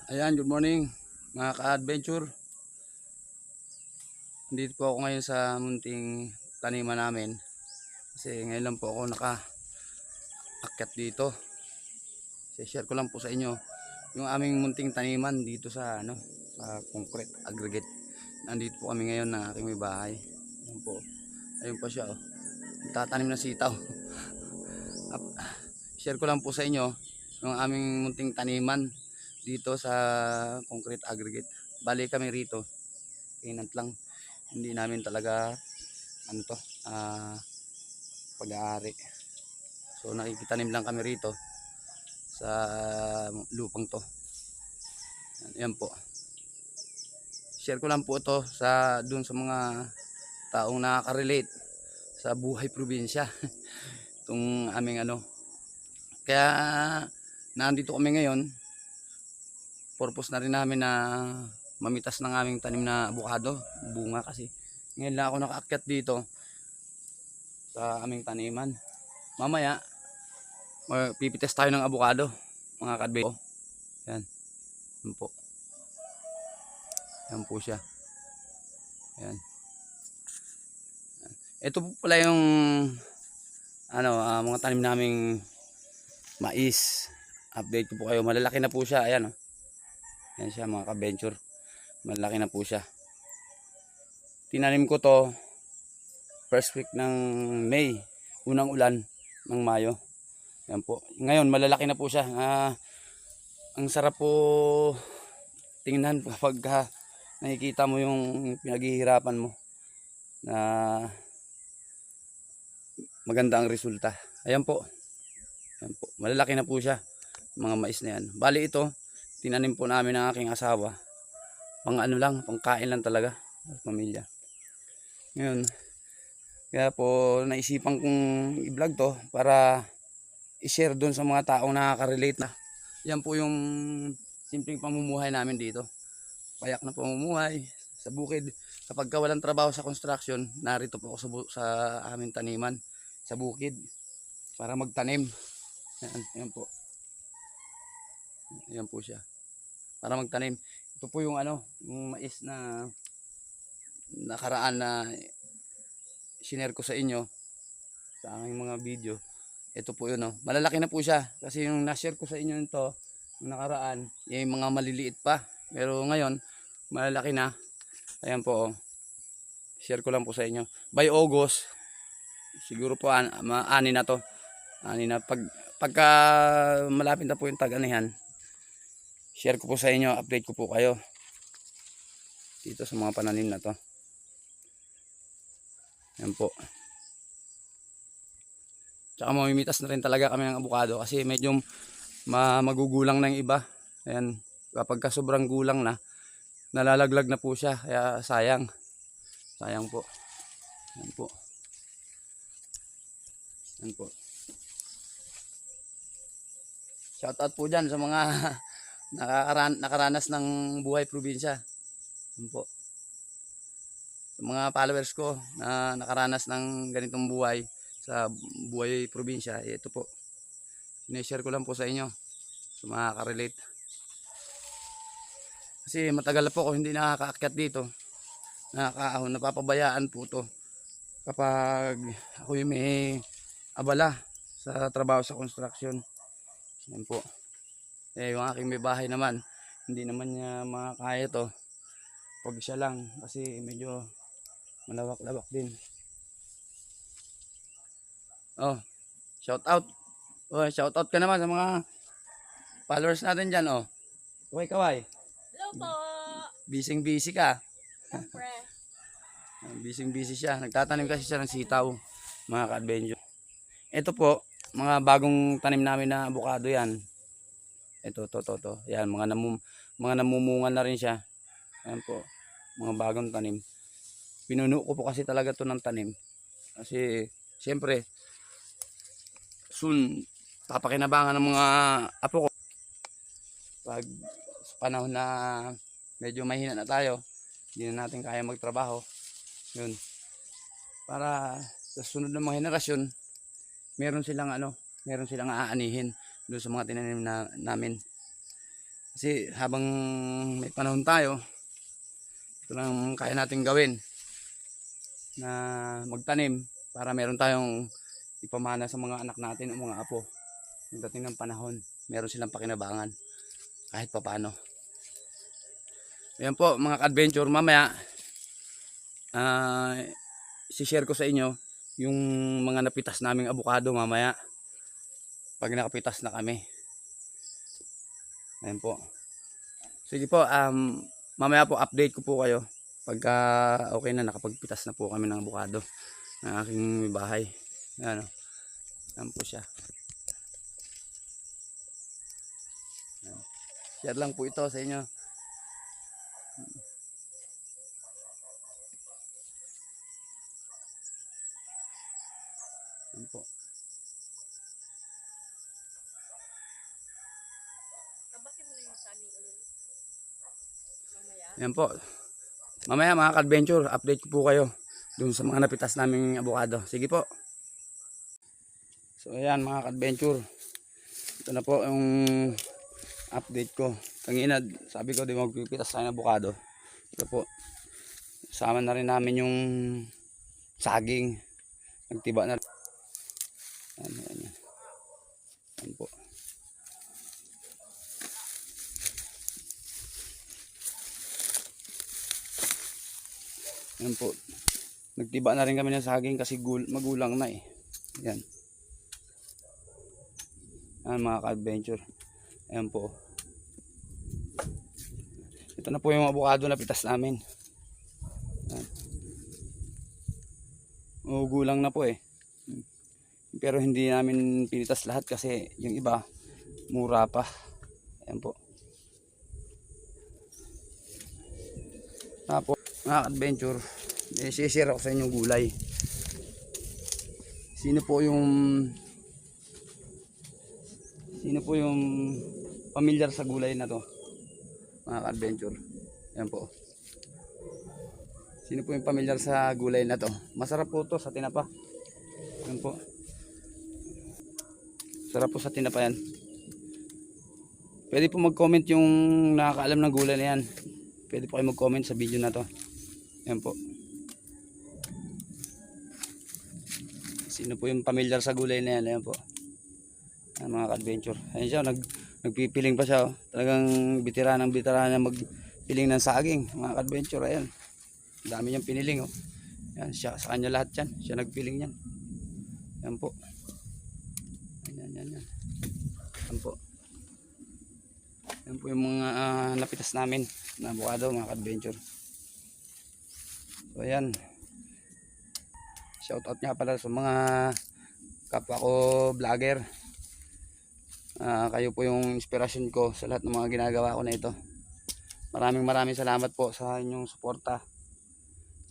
Ayan, good morning mga ka-adventure. Dito po ako ngayon sa munting taniman namin. Kasi ngayon lang po ako naka-akyat dito. Share ko lang po sa inyo yung aming munting taniman dito sa sa concrete aggregate. Nandito po kami ngayon na aking may bahay. Ayan po. Ayun pa siya, oh. Tatanim na sitaw. Share ko lang po sa inyo yung aming munting taniman dito sa concrete aggregate. Bali kami rito inant lang, hindi namin talaga pag-aari. So nakikitanim lang kami rito sa lupang to. Yan po, share ko lang po ito sa dun sa mga taong nakaka-relate sa buhay probinsya. Itong aming kaya nandito kami ngayon. Purpose na rin namin na mamitas ng aming tanim na avocado, bunga kasi. Ngayon lang ako nakaakyat dito sa aming taniman. Mamaya, pipites tayo ng avocado, mga kadbe. Yan. Yan po. Yan po siya. Yan. Ito po pala yung mga tanim naming mais. Update ko po kayo. Malalaki na po siya. Ayan, oh. Yan siya mga ka-venture. Malaki na po siya. Tinanim ko to first week ng May. Unang ulan ng Mayo. Yan po. Ngayon malalaki na po siya. Ang sarap po tingnan kapag nakikita mo yung pinaghihirapan mo na maganda ang resulta. Ayan po. Ayan po. Malalaki na po siya. Mga mais na yan. Bali ito, tinanim po namin ng aking asawa. Pangkain lang talaga sa pamilya. Ngayon, kaya po naisipan kong i-vlog to para i-share doon sa mga taong nakaka-relate na. Yan po yung simpleng pamumuhay namin dito. Payak na pamumuhay sa bukid. Kapag walang trabaho sa construction, narito po ako sa aming taniman sa bukid para magtanim. Yan po. Yan po siya. Para magtanim. Ito po yung yung mais na nakaraan na sinare ko sa inyo sa aking mga video. Ito po yun, oh. Malalaki na po siya kasi yung na-share ko sa inyo nito yung nakaraan, yung mga maliliit pa. Pero ngayon, malalaki na. Ayan po, oh. Share ko lang po sa inyo. By August, siguro po ani na to. Ani na pagka malapit na po yung tag-anihan. Share ko po sa inyo, update ko po kayo dito sa mga pananim na to. Yan po. Tsaka mamimitas na rin talaga kami ng avocado kasi medyo magugulang na yung iba. Ayan, kapag sobrang gulang na, nalalaglag na po siya. Kaya sayang. Sayang po. Yan po. Yan po. Shoutout po dyan sa mga nakaranas ng buhay probinsya. Yan po. Sa mga followers ko na nakaranas ng ganitong buhay sa buhay probinsya, ito po. Sineshare ko lang po sa inyo sa mga ka-relate. Kasi matagal na po ako hindi nakakaakyat dito. Napapabayaan po to kapag ako yung may abala sa trabaho sa construction. Yan po. Yung aking may bahay naman, hindi naman niya makakaya to pag siya lang kasi medyo malawak-lawak din. Oh, shout out. Oh, shout out ka naman sa mga followers natin diyan, oh. Kaway. Hello po. Busy ka. Siyempre. Busy siya. Nagtatanim kasi siya ng sitaw, mga ka-adventure. Ito po, mga bagong tanim namin na avocado yan. Ito, to. Yan, mga namumunga na rin siya. Yan po, mga bagong tanim. Pinuno ko po kasi talaga to ng tanim. Kasi, siyempre, soon, papakinabangan ng mga apo ko. Pag sa panahon na medyo mahina na tayo, hindi na natin kaya magtrabaho. Yun. Para sa sunod na mga henerasyon, meron silang aanihin doon sa mga tinanim namin. Kasi habang may panahon tayo, ito lang kaya natin gawin na magtanim para meron tayong ipamana sa mga anak natin o mga apo. Pagdating ng panahon, meron silang pakinabangan kahit papaano. Ayan po mga ka-adventure, mamaya i-share ko sa inyo yung mga napitas naming abukado mamaya pag nakapitas na kami. Ayan po. Sige po, mamaya po update ko po kayo pagka okay na, nakapagpitas na po kami ng abukado ng aking bahay. Ayan, ayan po siya. Ayan. Share lang po ito sa inyo. Ayan po. Ayan po. Mamaya mga ka-adventure, update ko po kayo dun sa mga napitas naming abukado. Sige po. So ayan mga ka-adventure, ito na po yung update ko. Kanina sabi ko di magpipitas tayo ng abukado. Ito po, sama na rin namin yung saging. Nagtiba na. Ayan, ayan, ayan. Ayan po. Ayan po. Nagtiba na rin kami ng saging kasi magulang na eh. Ayan. Ayan mga ka-adventure. Ayan po. Ito na po yung abukado na pitas namin. Ayan. Magugulang na po eh. Pero hindi namin pinitas lahat kasi yung iba mura pa. Ayan po. Tapos mga adventure, i-share ako sa inyo gulay. Sino po yung pamilyar sa gulay na to, mga adventure? Ayan po. Sino po yung pamilyar sa gulay na to? Masarap po to sa tinapa. Ayan po. Sarap po sa tinapa yan. Pwede po mag-comment yung nakakaalam ng gulay na yan. Pwede po kayo mag-comment sa video na to. Ayan po. Sino po yung pamilyar sa gulay na yan? Ayan po. Ayan, mga ka-adventure. Ayan siya, nagpipiling pa siya. Oh. Talagang bitiranang magpiling ng saging. Mga ka-adventure, ayan. Dami niyang piniling. Oh. Ayan, siya, sa kanya lahat yan. Siya nagpiling yan. Ayan po. Ayan, ayan, ayan. Ayan po. Ayan po yung mga napitas namin na abukado, mga ka-adventure. So ayan. Shout out nga pala sa mga kapwa ko vlogger. Kayo po yung inspirasyon ko sa lahat ng mga ginagawa ko na ito. Maraming salamat po sa inyong suporta.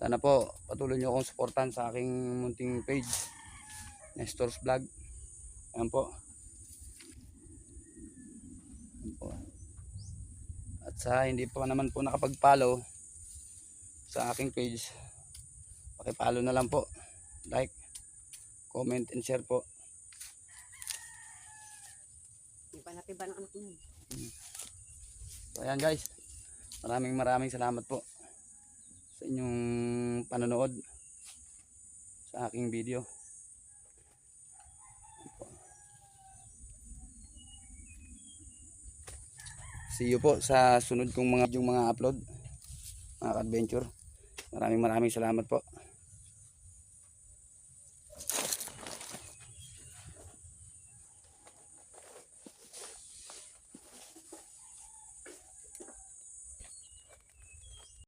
Sana po patuloy nyo akong suportahan sa aking munting page, Nestor's Vlog. Ayan po. Ayan po. At sa hindi pa naman po nakapag-follow sa aking page, paki-follow na lang po. Like, comment and share po. Tiba ng anak mo. So ayan guys, maraming salamat po sa inyong panonood sa aking video. See you po sa sunod kong mga upload, mga adventure. Maraming salamat po.